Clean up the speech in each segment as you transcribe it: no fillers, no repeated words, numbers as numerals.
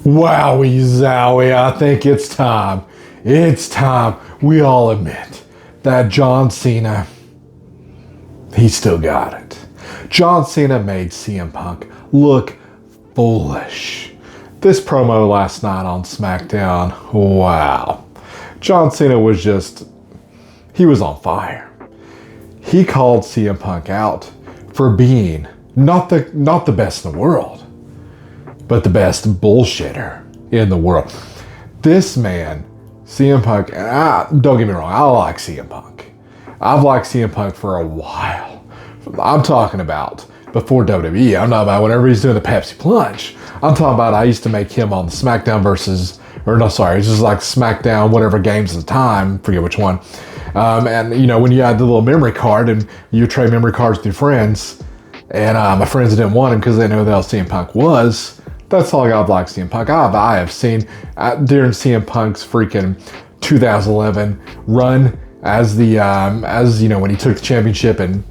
Wowie zowie, I think it's time. It's time we all admit that John Cena, he still got it. John Cena made CM Punk look foolish. This promo last night on SmackDown, wow. John Cena was he was on fire. He called CM Punk out for being not the best in the world, but the best bullshitter in the world. This man, CM Punk, and don't get me wrong, I like CM Punk. I've liked CM Punk for a while. I'm talking about before WWE. I'm talking about whenever he's doing the Pepsi Plunge. I'm talking about I used to make him on the SmackDown it's just like SmackDown, whatever games at the time, forget which one. And when you had the little memory card and you trade memory cards with your friends, and my friends didn't want him because they knew who the hell CM Punk was. That's all I got like CM Punk. I have seen during CM Punk's freaking 2011 run as when he took the championship and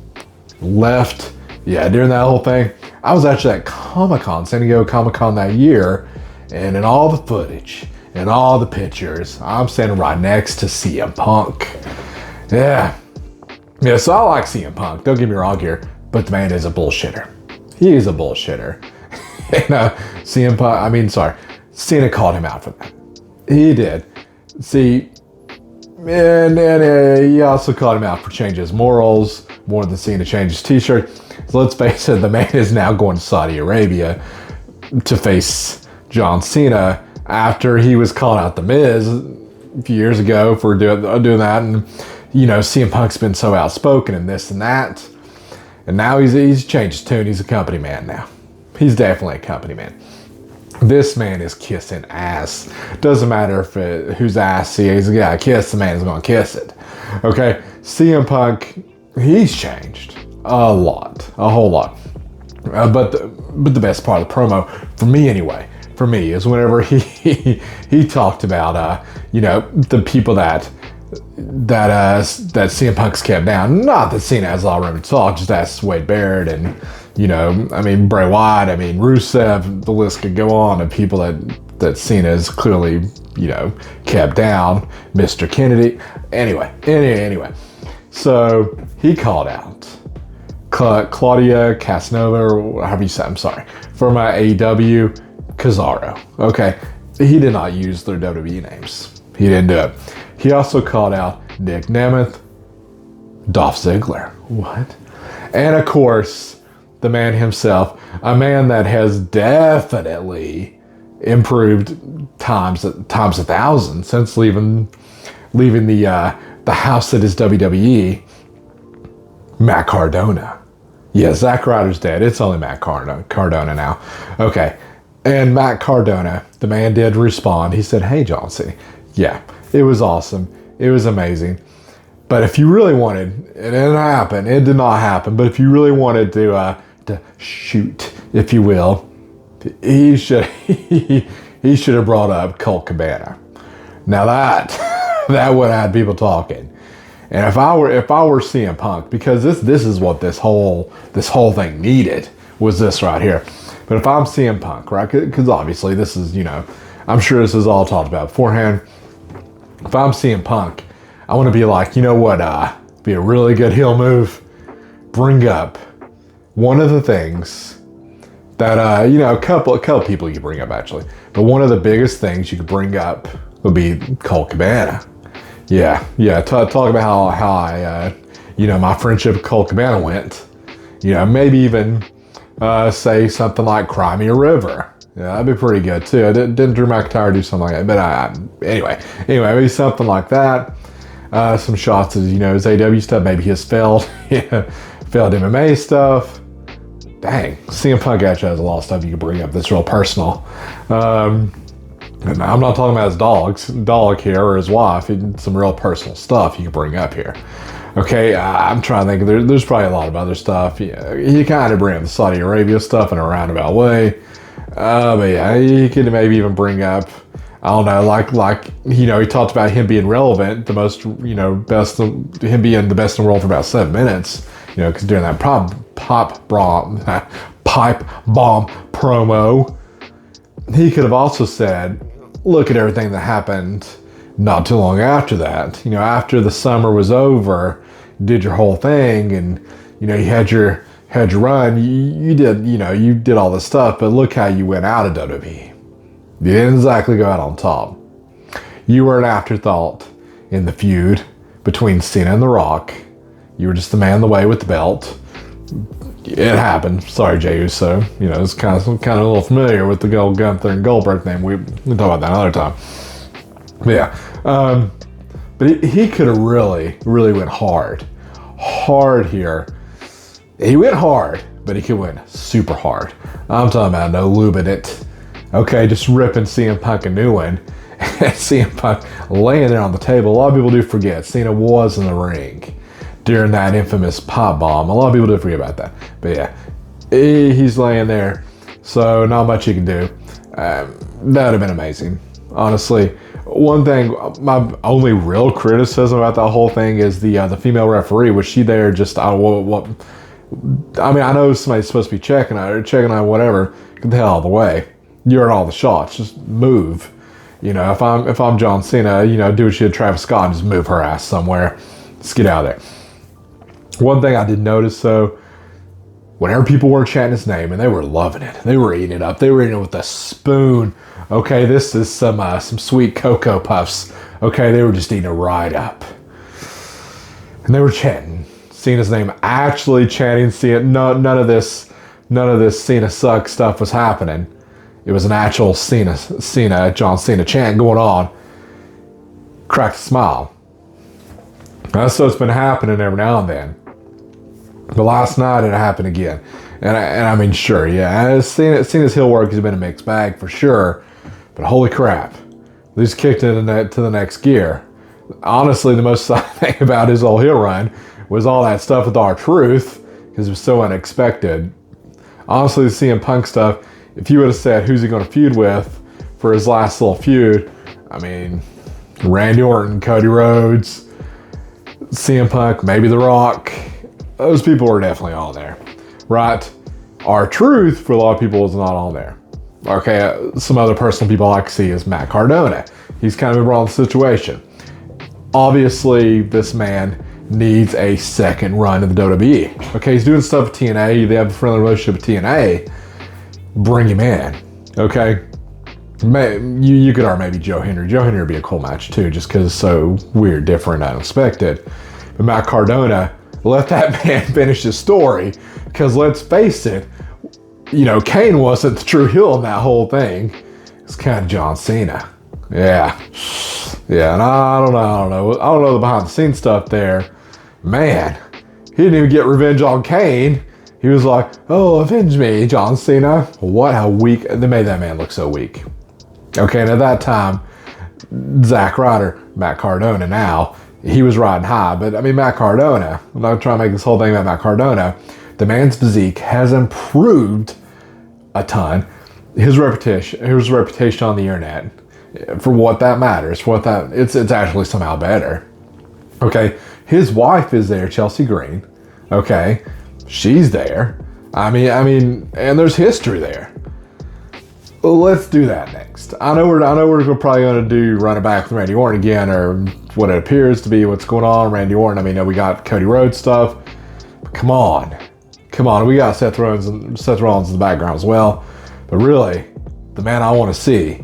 left. Yeah, during that whole thing, I was actually at Comic-Con, San Diego Comic-Con that year, and in all the footage and all the pictures, I'm standing right next to CM Punk. Yeah, so I like CM Punk. Don't get me wrong here, but the man is a bullshitter. He is a bullshitter. Cena called him out for that. He did. See, and he also called him out for changing his morals more than Cena changed his t-shirt. So let's face it, the man is now going to Saudi Arabia to face John Cena after he was calling out The Miz a few years ago for doing that. And, CM Punk's been so outspoken and this and that. And now he's changed his tune. He's a company man now. He's definitely a company man. This man is kissing ass. Doesn't matter whose ass he is. Yeah, kiss, the man is going to kiss it. Okay, CM Punk, he's changed a lot, a whole lot. But the best part of the promo, for me anyway, is whenever he talked about the people that CM Punk's kept down. Not that Cena has a lot of room to talk. Just ask Wade Barrett and Bray Wyatt. Rusev. The list could go on of people that Cena has clearly kept down. Mr. Kennedy. Anyway. So he called out Claudio, Castagnoli, or however you say. I'm sorry, from AEW, Cesaro. Okay, he did not use their WWE names. He didn't do it. He also called out Nick Nemeth, Dolph Ziggler. What? And of course, the man himself, a man that has definitely improved times a thousand since leaving the house that is WWE, Matt Cardona. Yeah, Zack Ryder's dead. It's only Matt Cardona now. Okay. And Matt Cardona, the man did respond. He said, "Hey, John Cena. Yeah, it was awesome. It was amazing. But if you really wanted, it didn't happen. It did not happen. But if you really wanted to shoot, if you will, he should have brought up Colt Cabana. Now that would have had people talking. And if I were CM Punk, because this is what this whole thing needed, was this right here. But if I'm CM Punk, right? Because obviously this is, I'm sure this is all talked about beforehand. If I'm CM Punk, I want to be like, be a really good heel move. Bring up one of the things that, a couple people you bring up actually. But one of the biggest things you could bring up would be Colt Cabana. Yeah. Talk about how I, my friendship with Colt Cabana went. Maybe even say something like Cry Me a River. Yeah, that'd be pretty good too. Didn't Drew McIntyre do something like that? But anyway, maybe something like that. Some shots of his AW stuff, maybe his failed MMA stuff. Dang, CM Punk actually has a lot of stuff you can bring up that's real personal. And I'm not talking about his dog here or his wife. Some real personal stuff you can bring up here. Okay, I'm trying to think. There's probably a lot of other stuff. You kind of bring up the Saudi Arabia stuff in a roundabout way. But yeah, he could maybe even bring up, I don't know, like he talked about him being relevant, the most, best, him being the best in the world for about 7 minutes, because during that pipe bomb promo, he could have also said, look at everything that happened not too long after that. You know, after the summer was over, did your whole thing, and you know, you had your run. You did all this stuff, but look how you went out of WWE. You didn't exactly go out on top. You were an afterthought in the feud between Cena and The Rock. You were just the man in the way with the belt. It happened. Sorry, Jey Uso. You know, it's kind of a little familiar with the old Gunther and Goldberg thing. We can talk about that another time. But yeah, but he could have really went hard here. He went hard, but he could win super hard. I'm talking about no lubing it. Okay, just ripping CM Punk a new one. And CM Punk laying there on the table. A lot of people do forget Cena was in the ring during that infamous Pipebomb. A lot of people do forget about that. But yeah, he's laying there, so not much you can do. That would have been amazing. Honestly, one thing, my only real criticism about that whole thing is the female referee. Was she there just, I mean, I know somebody's supposed to be checking on whatever. Get the hell out of the way. You're at all the shots. Just move. You know, if I'm John Cena, you know, do what you did Travis Scott and just move her ass somewhere. Just get out of there. One thing I did notice though, whenever people were chanting his name, and they were loving it, they were eating it up. They were eating it with a spoon. Okay, this is some sweet Cocoa Puffs. Okay, they were just eating it right up, and they were chanting Cena's name, actually chanting Cena. None of this Cena sucks stuff was happening. It was an actual John Cena chant going on. Cracked a smile. That's what's been happening every now and then. But last night it happened again. And I mean, sure, yeah. Cena's heel work has been a mixed bag for sure. But holy crap. They just kicked it to the next gear. Honestly, the most thing about his whole heel run was all that stuff with R-Truth, because it was so unexpected. Honestly, the CM Punk stuff, if you would have said who's he going to feud with for his last little feud, I mean, Randy Orton, Cody Rhodes, CM Punk, maybe The Rock, those people were definitely all there, right? R-Truth, for a lot of people, was not on there. Okay, some other personal people I like to see is Matt Cardona. He's kind of a wrong situation. Obviously, this man needs a second run in the WWE. Okay, he's doing stuff with TNA. They have a friendly relationship with TNA. Bring him in. Okay, you could argue maybe Joe Henry. Joe Henry would be a cool match too, just because it's so weird, different, unexpected. But Matt Cardona, let that man finish his story, because let's face it, you know, Kane wasn't the true heel in that whole thing. It's kind of John Cena. Yeah, and I don't know the behind the scenes stuff there. Man, he didn't even get revenge on Kane. He was like, oh, avenge me, John Cena. What, how weak. They made that man look so weak. Okay, and at that time, Zack Ryder, Matt Cardona now, he was riding high. But I mean, Matt Cardona, I'm not trying to make this whole thing about Matt Cardona. The man's physique has improved a ton. His reputation on the internet, for what that matters, it's actually somehow better. Okay, his wife is there, Chelsea Green. Okay, she's there. I mean, and there's history there. Well, let's do that next. I know we're probably going to run it back with Randy Orton again, or what it appears to be what's going on. Randy Orton. I mean, we got Cody Rhodes stuff. But come on, we got Seth Rollins in the background as well. But really, the man I want to see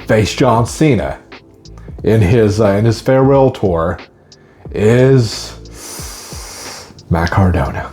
face John Cena in his farewell tour is Matt Cardona.